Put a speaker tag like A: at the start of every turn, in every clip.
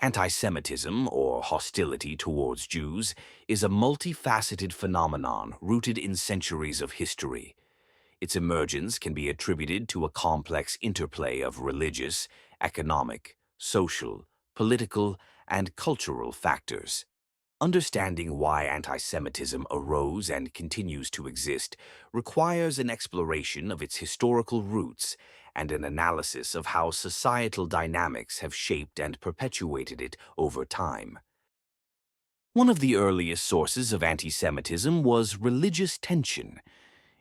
A: Anti-Semitism, or hostility towards Jews, is a multifaceted phenomenon rooted in centuries of history. Its emergence can be attributed to a complex interplay of religious, economic, social, political, and cultural factors. Understanding why anti-Semitism arose and continues to exist requires an exploration of its historical roots and an analysis of how societal dynamics have shaped and perpetuated it over time. One of the earliest sources of anti-Semitism was religious tension.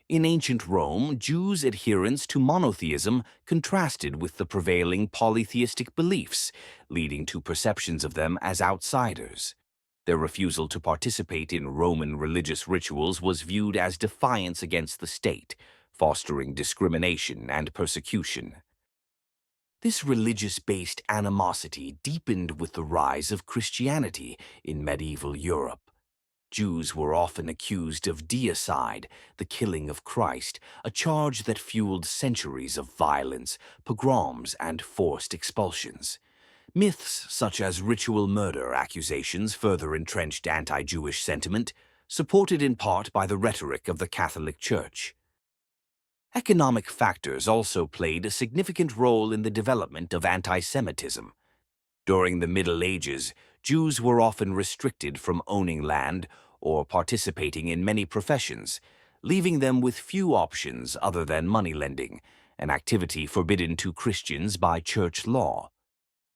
A: In ancient Rome, Jews' adherence to monotheism contrasted with the prevailing polytheistic beliefs, leading to perceptions of them as outsiders. Their refusal to participate in Roman religious rituals was viewed as defiance against the state, fostering discrimination and persecution. This religious-based animosity deepened with the rise of Christianity in medieval Europe. Jews were often accused of deicide, the killing of Christ, a charge that fueled centuries of violence, pogroms, and forced expulsions. Myths such as ritual murder accusations further entrenched anti-Jewish sentiment, supported in part by the rhetoric of the Catholic Church. Economic factors also played a significant role in the development of anti-Semitism. During the Middle Ages, Jews were often restricted from owning land or participating in many professions, leaving them with few options other than moneylending, an activity forbidden to Christians by church law.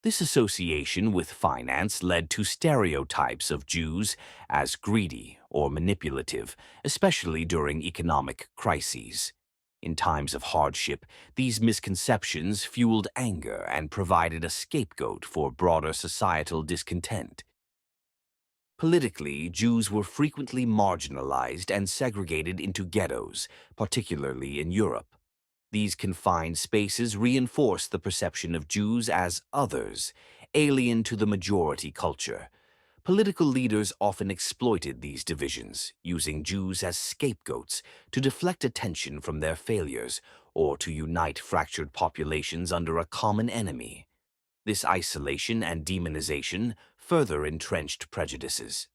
A: This association with finance led to stereotypes of Jews as greedy or manipulative, especially during economic crises. In times of hardship, these misconceptions fueled anger and provided a scapegoat for broader societal discontent. Politically, Jews were frequently marginalized and segregated into ghettos, particularly in Europe. These confined spaces reinforced the perception of Jews as others, alien to the majority culture. Political leaders often exploited these divisions, using Jews as scapegoats to deflect attention from their failures or to unite fractured populations under a common enemy. This isolation and demonization further entrenched prejudices.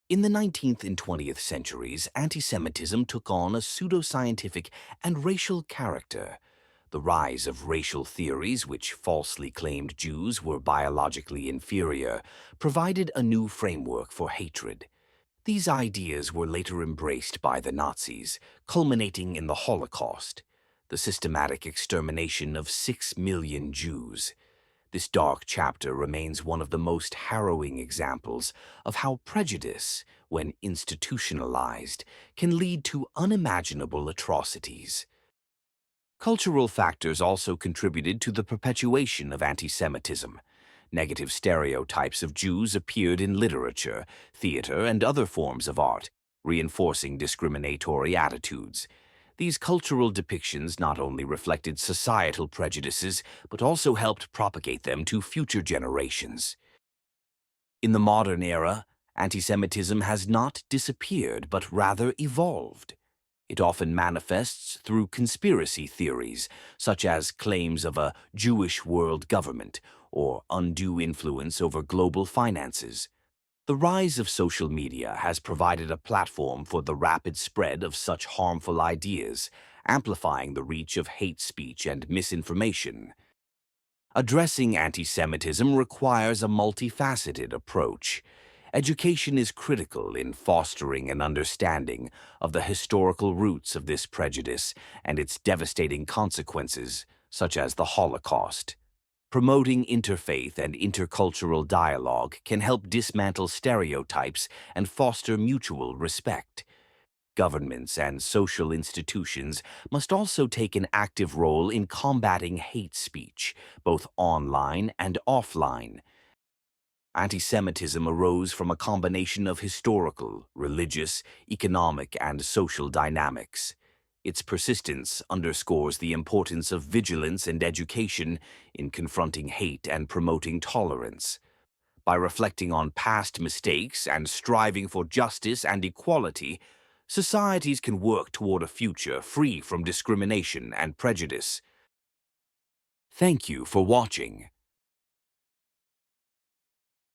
A: In the 19th and 20th centuries, anti-Semitism took on a pseudoscientific and racial character. The rise of racial theories, which falsely claimed Jews were biologically inferior, provided a new framework for hatred. These ideas were later embraced by the Nazis, culminating in the Holocaust, the systematic extermination of 6 million Jews. This dark chapter remains one of the most harrowing examples of how prejudice, when institutionalized, can lead to unimaginable atrocities. Cultural factors also contributed to the perpetuation of anti-Semitism. Negative stereotypes of Jews appeared in literature, theater, and other forms of art, reinforcing discriminatory attitudes. These cultural depictions not only reflected societal prejudices, but also helped propagate them to future generations. In the modern era, anti-Semitism has not disappeared, but rather evolved. It often manifests through conspiracy theories, such as claims of a Jewish world government or undue influence over global finances. The rise of social media has provided a platform for the rapid spread of such harmful ideas, amplifying the reach of hate speech and misinformation. Addressing anti-Semitism requires a multifaceted approach. Education is critical in fostering an understanding of the historical roots of this prejudice and its devastating consequences, such as the Holocaust. Promoting interfaith and intercultural dialogue can help dismantle stereotypes and foster mutual respect. Governments and social institutions must also take an active role in combating hate speech, both online and offline. Anti-Semitism arose from a combination of historical, religious, economic, and social dynamics. Its persistence underscores the importance of vigilance and education in confronting hate and promoting tolerance. By reflecting on past mistakes and striving for justice and equality, societies can work toward a future free from discrimination and prejudice. Thank you for watching.